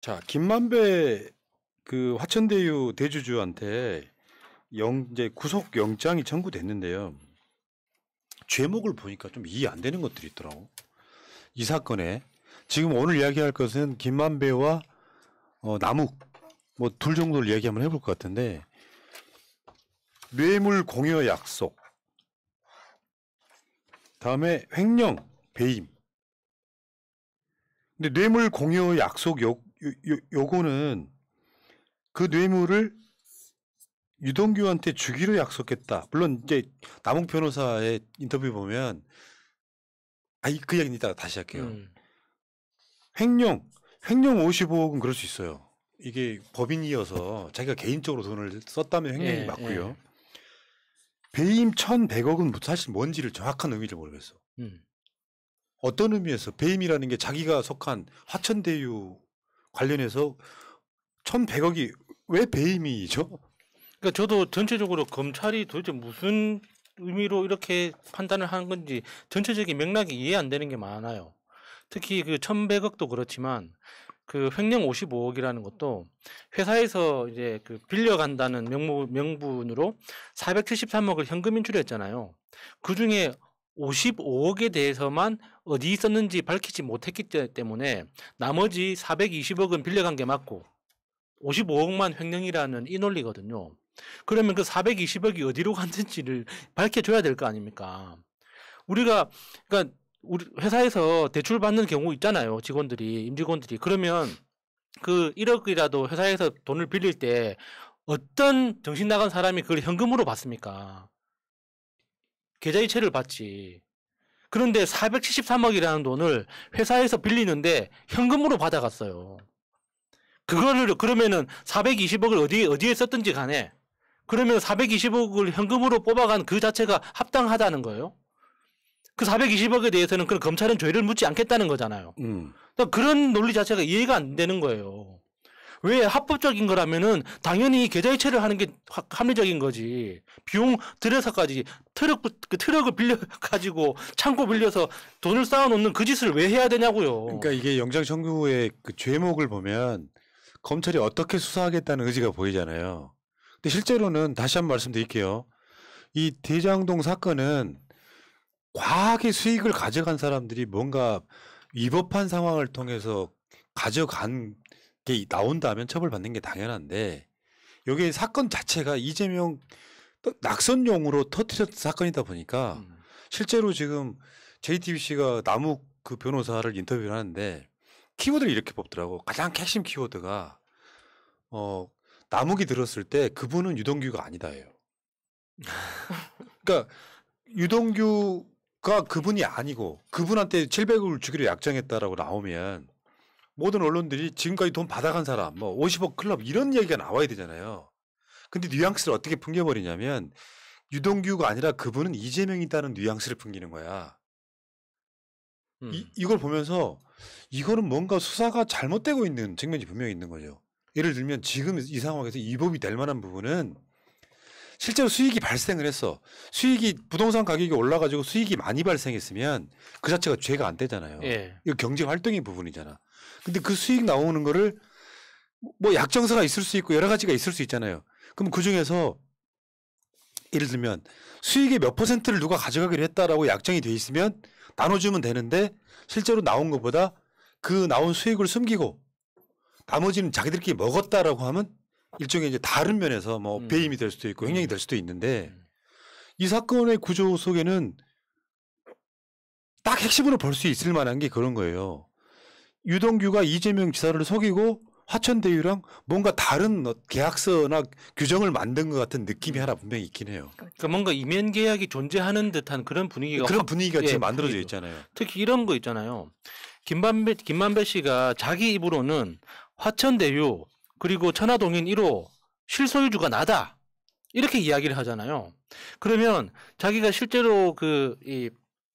자, 김만배 그 화천대유 대주주한테 이제 구속 영장이 청구됐는데요. 죄목을 보니까 좀 이해 안 되는 것들이 있더라고. 이 사건에 지금 오늘 이야기할 것은 김만배와 남욱 뭐 둘 정도를 이야기 한번 해볼 것 같은데, 뇌물 공여 약속, 다음에 횡령 배임. 근데 뇌물 공여 약속 요거는 그 뇌물을 유동규한테 주기로 약속했다. 물론 이제 남욱 변호사의 인터뷰 보면 그 얘기는 이따가 다시 할게요. 횡령 55억은 그럴 수 있어요. 이게 법인이어서 자기가 개인적으로 돈을 썼다면 횡령이 맞고요. 배임 1,100억은 사실 뭔지를 정확한 의미를 모르겠어. 어떤 의미에서 배임이라는 게 자기가 속한 화천대유 관련해서 1,100억이 왜 배임이죠? 그러니까 저도 전체적으로 검찰이 도대체 무슨 의미로 이렇게 판단을 하는 건지 전체적인 맥락이 이해 안 되는 게 많아요. 특히 그 1,100억도 그렇지만 그 횡령 55억이라는 것도 회사에서 이제 그 빌려간다는 명분으로 473억을 현금 인출했잖아요. 그 중에 55억에 대해서만 어디 있었는지 밝히지 못했기 때문에 나머지 420억은 빌려간 게 맞고 55억만 횡령이라는 이 논리거든요. 그러면 그 420억이 어디로 갔는지를 밝혀줘야 될 거 아닙니까? 그러니까 우리 회사에서 대출 받는 경우 있잖아요. 임직원들이. 그러면 그 1억이라도 회사에서 돈을 빌릴 때 어떤 정신 나간 사람이 그걸 현금으로 받습니까? 계좌이체를 받지. 그런데 473억이라는 돈을 회사에서 빌리는데 현금으로 받아갔어요. 그러면은 420억을 어디에 썼든지 간에 그러면 420억을 현금으로 뽑아간 그 자체가 합당하다는 거예요. 그 420억에 대해서는 그럼 검찰은 죄를 묻지 않겠다는 거잖아요. 그러니까 그런 논리 자체가 이해가 안 되는 거예요. 왜 합법적인 거라면은 당연히 계좌이체를 하는 게 합리적인 거지. 비용 들여서까지 트럭을 빌려 가지고 창고 빌려서 돈을 쌓아놓는 그 짓을 왜 해야 되냐고요. 그러니까 이게 영장 청구의 그 죄목을 보면 검찰이 어떻게 수사하겠다는 의지가 보이잖아요. 근데 실제로는 다시 한번 말씀드릴게요. 이 대장동 사건은 과하게 수익을 가져간 사람들이 뭔가 위법한 상황을 통해서 가져간 게 나온다면 처벌받는 게 당연한데, 여기 사건 자체가 이재명 낙선용으로 터뜨렸던 사건이다 보니까 실제로 지금 JTBC가 남욱 그 변호사를 인터뷰를 하는데 키워드를 이렇게 뽑더라고. 가장 핵심 키워드가 남욱이 들었을 때 그분은 유동규가 아니다예요. 그러니까 유동규가 그분이 아니고 그분한테 700억을 주기로 약정했다라고 나오면 모든 언론들이 지금까지 돈 받아간 사람, 뭐 50억 클럽 이런 얘기가 나와야 되잖아요. 근데 뉘앙스를 어떻게 풍겨버리냐면 유동규가 아니라 그분은 이재명이다는 뉘앙스를 풍기는 거야. 이걸 보면서 이거는 뭔가 수사가 잘못되고 있는 측면이 분명히 있는 거죠. 예를 들면 지금 이 상황에서 위법이 될 만한 부분은 실제로 수익이 발생을 했어. 부동산 가격이 올라가지고 수익이 많이 발생했으면 그 자체가 죄가 안 되잖아요. 이거 경제 활동의 부분이잖아. 근데 그 수익 나오는 거를 뭐 약정서가 있을 수 있고 여러 가지가 있을 수 있잖아요. 그럼 그 중에서 예를 들면 수익의 몇 퍼센트를 누가 가져가기로 했다라고 약정이 돼 있으면 나눠주면 되는데 실제로 나온 것보다 그 나온 수익을 숨기고 나머지는 자기들끼리 먹었다라고 하면 일종의 이제 다른 면에서 뭐 배임이 될 수도 있고 횡령이 될 수도 있는데, 이 사건의 구조 속에는 딱 핵심으로 볼 수 있을 만한 게 그런 거예요. 유동규가 이재명 지사를 속이고 화천대유랑 뭔가 다른 계약서나 규정을 만든 것 같은 느낌이 하나 분명히 있긴 해요. 그러니까 뭔가 이면 계약이 존재하는 듯한 그런 분위기가 지금 만들어져 있잖아요. 특히 이런 거 있잖아요. 김만배 씨가 자기 입으로는 화천대유 그리고 천화동인 1호 실소유주가 나다 이렇게 이야기를 하잖아요. 그러면 자기가 실제로 이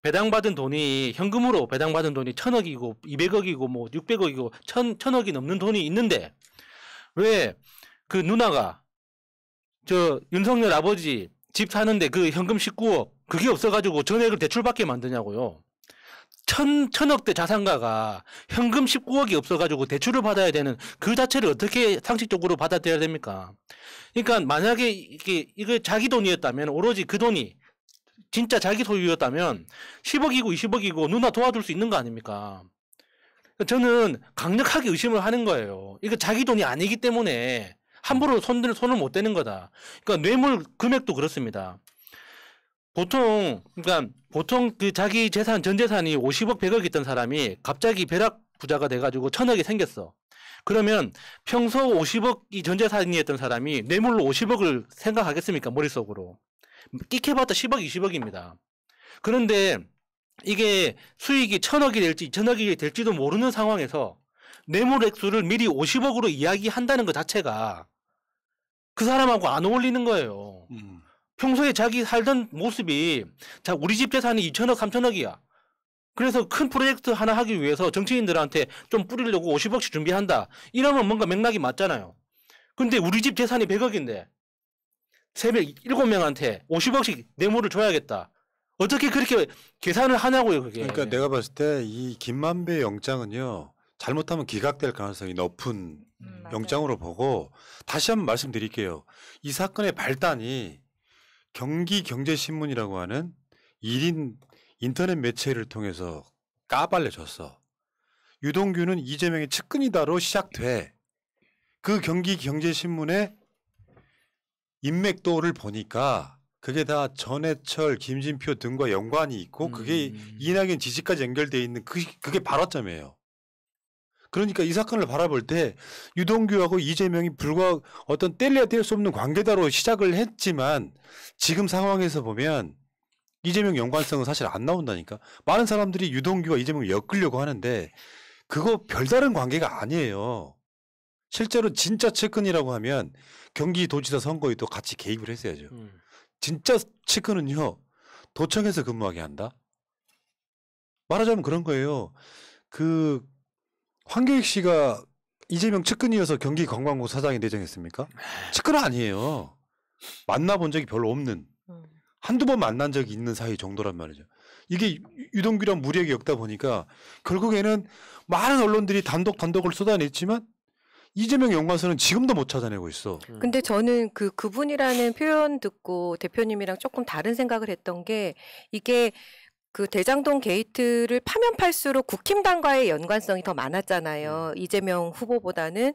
배당받은 돈이 현금으로 배당받은 돈이 1,000억이고 200억이고 뭐 600억이고 1,000억이 넘는 돈이 있는데 왜 그 누나가 저 윤석열 아버지 집 사는데 그 현금 19억 그게 없어가지고 전액을 대출받게 만드냐고요. 천억대 자산가가 현금 19억이 없어가지고 대출을 받아야 되는 그 자체를 어떻게 상식적으로 받아들여야 됩니까? 그러니까 만약에 이게 자기 돈이었다면 오로지 그 돈이 진짜 자기 소유였다면 10억이고 20억이고 누나 도와줄 수 있는 거 아닙니까? 저는 강력하게 의심을 하는 거예요. 이거 자기 돈이 아니기 때문에 함부로 손을 못 대는 거다. 그러니까 뇌물 금액도 그렇습니다. 보통 그 자기 재산 전 재산이 50억 100억 있던 사람이 갑자기 벼락 부자가 돼가지고 1000억이 생겼어. 그러면 평소 50억이 전 재산이었던 사람이 뇌물로 50억을 생각하겠습니까? 머릿속으로. 끼켜봤자 10억 20억입니다. 그런데 이게 수익이 1000억이 될지 2000억이 될지도 모르는 상황에서 뇌물 액수를 미리 50억으로 이야기한다는 것 자체가 그 사람하고 안 어울리는 거예요. 평소에 자기 살던 모습이 자 우리 집 재산이 2천억 3천억이야. 그래서 큰 프로젝트 하나 하기 위해서 정치인들한테 좀 뿌리려고 50억씩 준비한다. 이러면 뭔가 맥락이 맞잖아요. 근데 우리 집 재산이 100억인데 7명한테 50억씩 뇌물을 줘야겠다. 어떻게 그렇게 계산을 하냐고요, 그게. 그러니까 내가 봤을 때 이 김만배 영장은요. 잘못하면 기각될 가능성이 높은 영장으로 보고 다시 한번 말씀드릴게요. 이 사건의 발단이 경기경제신문이라고 하는 1인 인터넷 매체를 통해서 까발려졌어. 유동규는 이재명의 측근이다로 시작돼. 그 경기경제신문의 인맥도를 보니까 그게 다 전해철, 김진표 등과 연관이 있고 그게 이낙연 지지까지 연결돼 있는 그게 발화점이에요. 그러니까 이 사건을 바라볼 때 유동규하고 이재명이 불과 어떤 뗄래야 뗄 수 없는 관계다로 시작을 했지만 지금 상황에서 보면 이재명 연관성은 사실 안 나온다니까. 많은 사람들이 유동규와 이재명을 엮으려고 하는데 그거 별다른 관계가 아니에요. 실제로 진짜 측근이라고 하면 경기도지사 선거에도 같이 개입을 했어야죠. 진짜 측근은요. 도청에서 근무하게 한다. 말하자면 그런 거예요. 그 황교익 씨가 이재명 측근이어서 경기관광부 사장이 내정했습니까? 측근은 아니에요. 만나본 적이 별로 없는. 한두 번 만난 적이 있는 사이 정도란 말이죠. 이게 유동규랑 무리하게 엮다 보니까 결국에는 많은 언론들이 단독을 쏟아냈지만 이재명 연관성은 지금도 못 찾아내고 있어. 근데 저는 그분이라는 표현 듣고 대표님이랑 조금 다른 생각을 했던 게 이게 그 대장동 게이트를 파면 팔수록 국힘당과의 연관성이 더 많았잖아요. 이재명 후보보다는.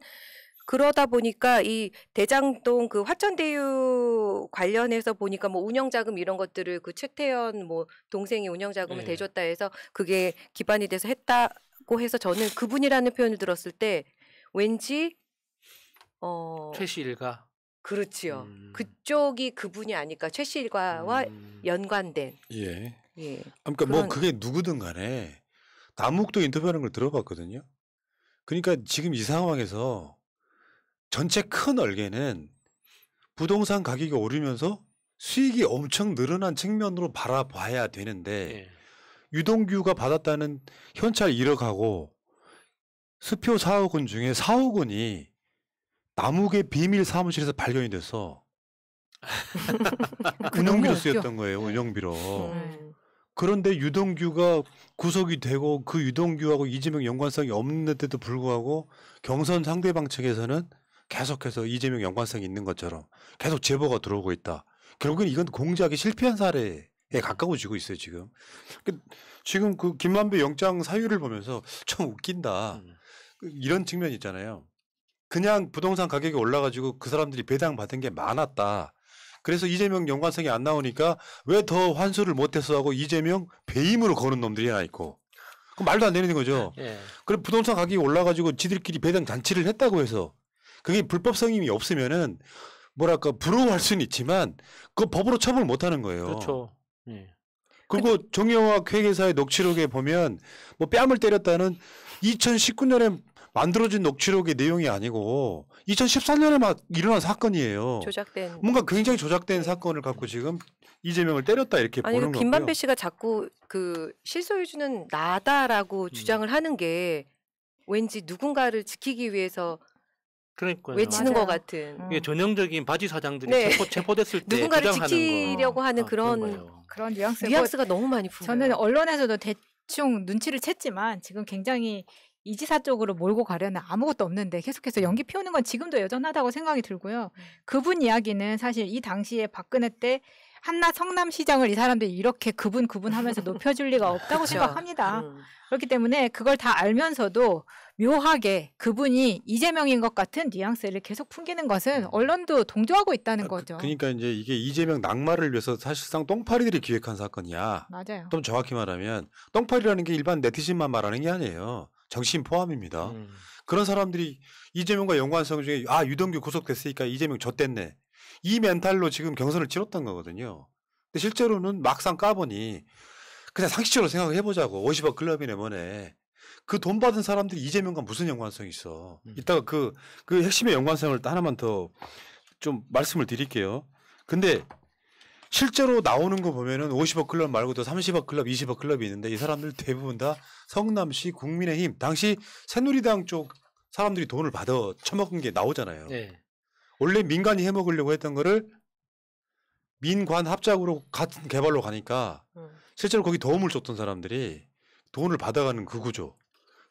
그러다 보니까 이 대장동 그 화천대유 관련해서 보니까 뭐 운영자금 이런 것들을 그 최태원 뭐 동생이 운영자금을 대줬다 해서 그게 기반이 돼서 했다고 해서 저는 그분이라는 표현을 들었을 때 왠지 최씨 일가. 그렇지요. 그쪽이 그분이 아닐까. 최씨 일가와 연관된. 예. 예. 그러니까 뭐 그게 누구든 간에 남욱도 인터뷰하는 걸 들어봤거든요. 그러니까 지금 이 상황에서 전체 큰 얼개는 부동산 가격이 오르면서 수익이 엄청 늘어난 측면으로 바라봐야 되는데 유동규가 받았다는 현찰 1억하고 수표 4억 원 중에 4억 원이 남욱의 비밀 사무실에서 발견이 돼서 운영비로 쓰였던 거예요. 운영비로. 그런데 유동규가 구속이 되고 그 유동규하고 이재명 연관성이 없는데도 불구하고 경선 상대방 측에서는 계속해서 이재명 연관성이 있는 것처럼 계속 제보가 들어오고 있다. 결국엔 이건 공작이 실패한 사례에 가까워지고 있어요. 지금 그 김만배 영장 사유를 보면서 참 웃긴다. 이런 측면이 있잖아요. 그냥 부동산 가격이 올라가지고 그 사람들이 배당 받은 게 많았다. 그래서 이재명 연관성이 안 나오니까 왜 더 환수를 못해서 하고 이재명 배임으로 거는 놈들이 하나 있고. 그럼 말도 안 되는 거죠. 그럼 부동산 가격이 올라가지고 지들끼리 배당 잔치를 했다고 해서 그게 불법 성임이 없으면은 뭐랄까 부러워할 수는 있지만 그 법으로 처벌 못 하는 거예요. 그렇죠. 그리고 정영학 회계사의 녹취록에 보면 뭐 뺨을 때렸다는 2019년에 만들어진 녹취록의 내용이 아니고 2014년에 막 일어난 사건이에요. 조작된. 뭔가 굉장히 조작된 사건을 갖고 지금 이재명을 때렸다 이렇게 아니, 보는 거고요. 김만배 씨가 자꾸 그 실소유주는 나다라고 주장을 하는 게 왠지 누군가를 지키기 위해서 그러니까요. 외치는 맞아요. 것 같은. 이게 전형적인 바지 사장들이 네. 체포됐을 때 누군가를 주장하는 지키려고 하는 그런 그런 거예요. 그런 뉘앙스. 뉘앙스가 너무 많이 풍겨요. 저는 언론에서도 대충 눈치를 챘지만 지금 굉장히 이 지사 쪽으로 몰고 가려는 아무것도 없는데 계속해서 연기 피우는 건 지금도 여전하다고 생각이 들고요. 그분 이야기는 사실 이 당시에 박근혜 때 한낮 성남시장을 이 사람들이 이렇게 그분 하면서 높여줄 리가 없다고 그렇죠. 생각합니다. 그렇기 때문에 그걸 다 알면서도 묘하게 그분이 이재명인 것 같은 뉘앙스를 계속 풍기는 것은 언론도 동조하고 있다는 거죠. 그러니까 이제 이게 이재명 낙마를 위해서 사실상 똥파리들이 기획한 사건이야. 맞아요. 좀 정확히 말하면 똥파리라는 게 일반 네티즌만 말하는 게 아니에요. 정치인 포함입니다. 그런 사람들이 이재명과 연관성 중에 유동규 구속됐으니까 이재명 좆됐네. 이 멘탈로 지금 경선을 치렀던 거거든요. 근데 실제로는 막상 까보니 그냥 상식적으로 생각을 해보자고. 50억 클럽이네 뭐네. 그 돈 받은 사람들이 이재명과 무슨 연관성이 있어. 이따가 그 핵심의 연관성을 하나만 더 좀 말씀을 드릴게요. 근데 실제로 나오는 거 보면은 50억 클럽 말고도 30억 클럽, 20억 클럽이 있는데 이 사람들 대부분 다 성남시 국민의힘 당시 새누리당 쪽 사람들이 돈을 받아 처먹은 게 나오잖아요. 네. 원래 민간이 해먹으려고 했던 거를 민관 합작으로 같은 개발로 가니까 실제로 거기 도움을 줬던 사람들이 돈을 받아가는 그 구조.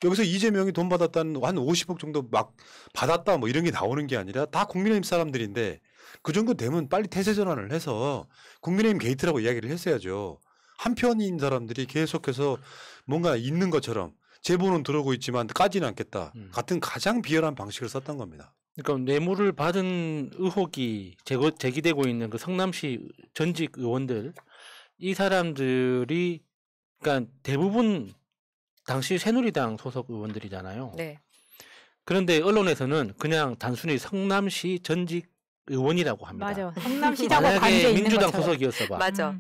여기서 이재명이 돈 받았다는 한 50억 정도 막 받았다 뭐 이런 게 나오는 게 아니라 다 국민의힘 사람들인데 그 정도 되면 빨리 태세 전환을 해서 국민의힘 게이트라고 이야기를 했어야죠. 한편인 사람들이 계속해서 뭔가 있는 것처럼 제보는 들어오고 있지만 까지는 않겠다. 같은 가장 비열한 방식을 썼던 겁니다. 그러니까 뇌물을 받은 의혹이 제기되고 있는 그 성남시 전직 의원들 이 사람들이 그러니까 대부분 당시 새누리당 소속 의원들이잖아요. 네. 그런데 언론에서는 그냥 단순히 성남시 전직 의원이라고 합니다. 맞아. 성남시장과 관계 만약에 있는 민주당 것처럼. 소속이었어 봐. 맞아.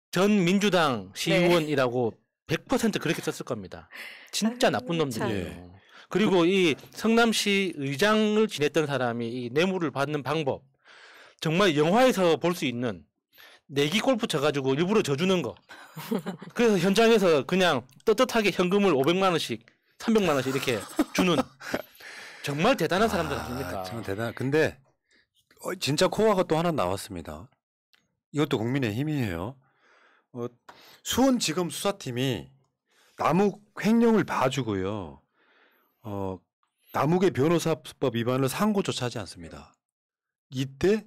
전 민주당 시의원이라고 100% 그렇게 썼을 겁니다. 진짜 나쁜 놈들이에요. 그리고 이 성남시 의장을 지냈던 사람이 이 뇌물을 받는 방법 정말 영화에서 볼 수 있는 내기 골프 쳐가지고 일부러 져주는 거. 그래서 현장에서 그냥 떳떳하게 현금을 500만 원씩 300만 원씩 이렇게 주는 정말 대단한 사람들 아닙니까? 참 대단. 근데 진짜 코어가 또 하나 나왔습니다. 이것도 국민의힘이에요. 수원지검 수사팀이 남욱 횡령을 봐주고요. 남욱의 변호사법 위반을 상고조차하지 않습니다. 이때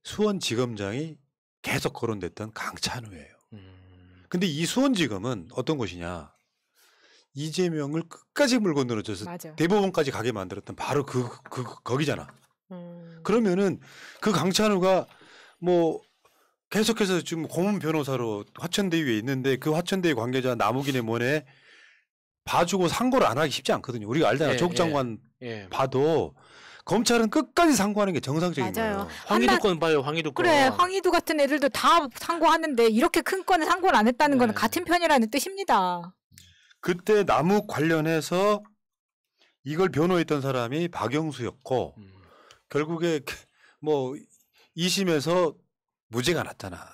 수원지검장이 계속 거론됐던 강찬우예요. 근데 이 수원지검은 어떤 곳이냐? 이재명을 끝까지 물고 늘어져서 맞아. 대법원까지 가게 만들었던 바로 거기잖아. 그러면은 그 강찬우가 뭐 계속해서 지금 고문 변호사로 화천대유에 있는데 그 화천대유 관계자 남욱이네 뭐네 봐주고 상고를 안 하기 쉽지 않거든요. 우리가 알잖아. 조국 장관 봐도 검찰은 끝까지 상고하는 게 정상적인 맞아요. 거예요. 황희도 건 봐요. 황희도 건. 그래. 황희도 같은 애들도 다 상고하는데 이렇게 큰 건을 상고를 안 했다는 건 같은 편이라는 뜻입니다. 그때 남욱 관련해서 이걸 변호했던 사람이 박영수였고 결국에 뭐 2심에서 무죄가 났잖아.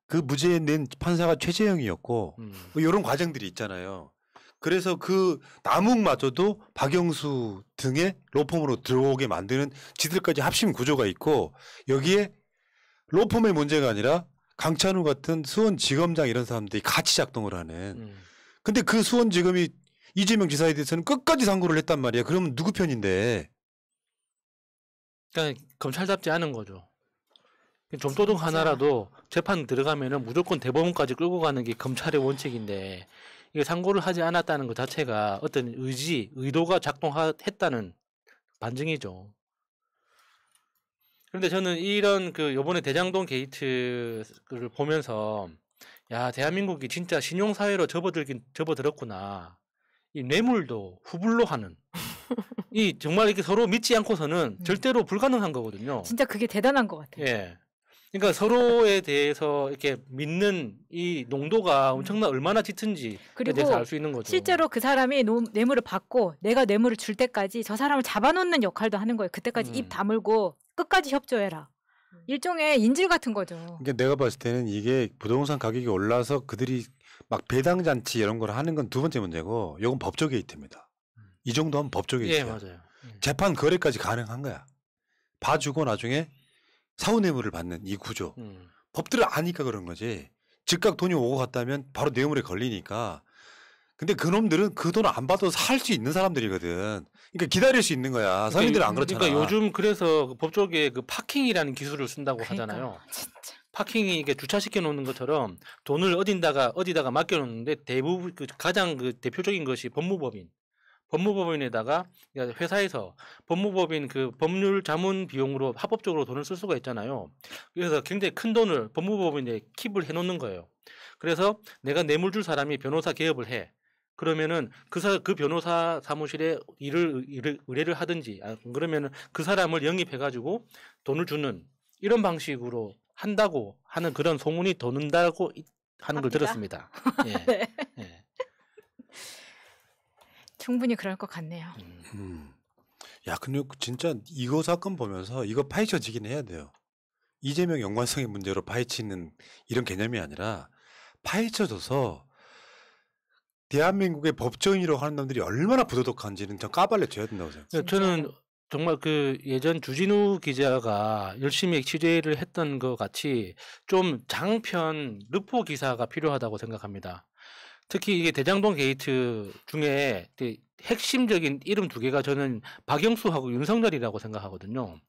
그 무죄 낸 판사가 최재형이었고 뭐 이런 과정들이 있잖아요. 그래서 그 남욱마저도 박영수 등의 로펌으로 들어오게 만드는 지들까지 합심 구조가 있고 여기에 로펌의 문제가 아니라 강찬우 같은 수원지검장 이런 사람들이 같이 작동을 하는. 근데 그 수원지검이 이재명 지사에 대해서는 끝까지 상고를 했단 말이야. 그러면 누구 편인데? 그러니까 검찰답지 않은 거죠. 좀도둑 하나라도 재판 들어가면은 무조건 대법원까지 끌고 가는 게 검찰의 원칙인데 이게 상고를 하지 않았다는 것 자체가 어떤 의도가 작동했다는 반증이죠. 그런데 저는 이런 그 요번에 대장동 게이트를 보면서 야, 대한민국이 진짜 신용사회로 접어들었구나. 이 뇌물도 후불로 하는. 이 정말 이렇게 서로 믿지 않고서는 절대로 불가능한 거거든요. 진짜 그게 대단한 것 같아요. 예. 그러니까 서로에 대해서 이렇게 믿는 이 농도가 얼마나 짙은지에 대해서 알 수 있는 거죠. 실제로 그 사람이 뇌물을 받고 내가 뇌물을 줄 때까지 저 사람을 잡아놓는 역할도 하는 거예요. 그때까지 입 다물고 끝까지 협조해라. 일종의 인질 같은 거죠. 그러니까 내가 봤을 때는 이게 부동산 가격이 올라서 그들이 막 배당잔치 이런 걸 하는 건 두 번째 문제고 이건 법적 게이트입니다. 이 정도 하면 법적 게이트야. 예, 맞아요. 재판 거래까지 가능한 거야. 봐주고 나중에 사후뇌물을 받는 이 구조. 법들을 아니까 그런 거지. 즉각 돈이 오고 갔다면 바로 뇌물에 걸리니까. 근데 그놈들은 그 돈을 안 받아도 살 수 있는 사람들이거든. 그러니까 기다릴 수 있는 거야. 서민들은 안 그렇잖아. 그러니까 요즘 그래서 그 법조계에 그 파킹이라는 기술을 쓴다고 그러니까, 하잖아요. 진짜. 파킹이 이게 주차시켜 놓는 것처럼 돈을 어디다가 맡겨 놓는데 대부분 가장 그 대표적인 것이 법무법인에다가 회사에서 법무법인 그 법률 자문 비용으로 합법적으로 돈을 쓸 수가 있잖아요. 그래서 굉장히 큰 돈을 법무법인에 킵을 해 놓는 거예요. 그래서 내가 뇌물 줄 사람이 변호사 개업을 해. 그러면은 그 변호사 사무실에 의뢰를 하든지, 그러면은 그 사람을 영입해 가지고 돈을 주는 이런 방식으로 한다고 하는 그런 소문이 도는다고 하는 걸 합니다. 들었습니다. 예. 네. 예. 충분히 그럴 것 같네요. 야, 근데 진짜 이거 사건 보면서 이거 파헤쳐지긴 해야 돼요. 이재명 연관성의 문제로 파헤치는 이런 개념이 아니라 파헤쳐져서 대한민국의 법조인이라고 하는 놈들이 얼마나 부도덕한지는 좀 까발려줘야 된다고 생각해요. 저는 정말 그 예전 주진우 기자가 열심히 취재를 했던 것 같이 좀 장편 르포 기사가 필요하다고 생각합니다. 특히 이게 대장동 게이트 중에 핵심적인 이름 두 개가 저는 박영수하고 윤석열이라고 생각하거든요.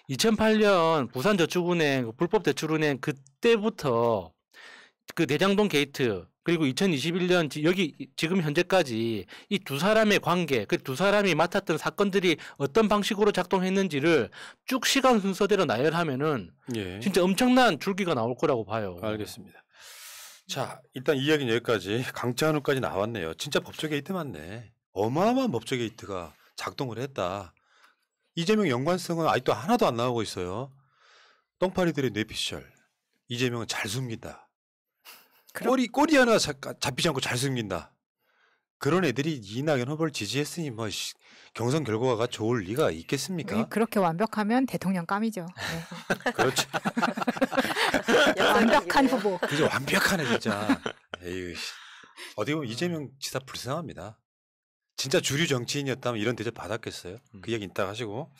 2008년 부산저축은행 불법 대출은행 그때부터 그 대장동 게이트 그리고 2021년 여기 지금 현재까지 이 두 사람의 관계, 그 두 사람이 맡았던 사건들이 어떤 방식으로 작동했는지를 쭉 시간 순서대로 나열하면은 예. 진짜 엄청난 줄기가 나올 거라고 봐요. 알겠습니다. 자, 일단 이야기는 여기까지. 강찬우까지 나왔네요. 진짜 법조 게이트 맞네. 어마어마한 법조 게이트가 작동을 했다. 이재명 연관성은 아직도 하나도 안 나오고 있어요. 똥파리들의 뇌피셜. 이재명은 잘 숨긴다. 꼬리 하나 잡히지 않고 잘 숨긴다. 그런 애들이 이낙연 후보를 지지했으니 뭐 경선 결과가 좋을 리가 있겠습니까? 그렇게 완벽하면 대통령 감이죠. 네. 그렇지. 완벽한 후보. 그죠, 완벽하네 진짜. 에이, 어디 보면 이재명 지사 불쌍합니다. 진짜 주류 정치인이었다면 이런 대접 받았겠어요? 그 얘기 이따 하시고.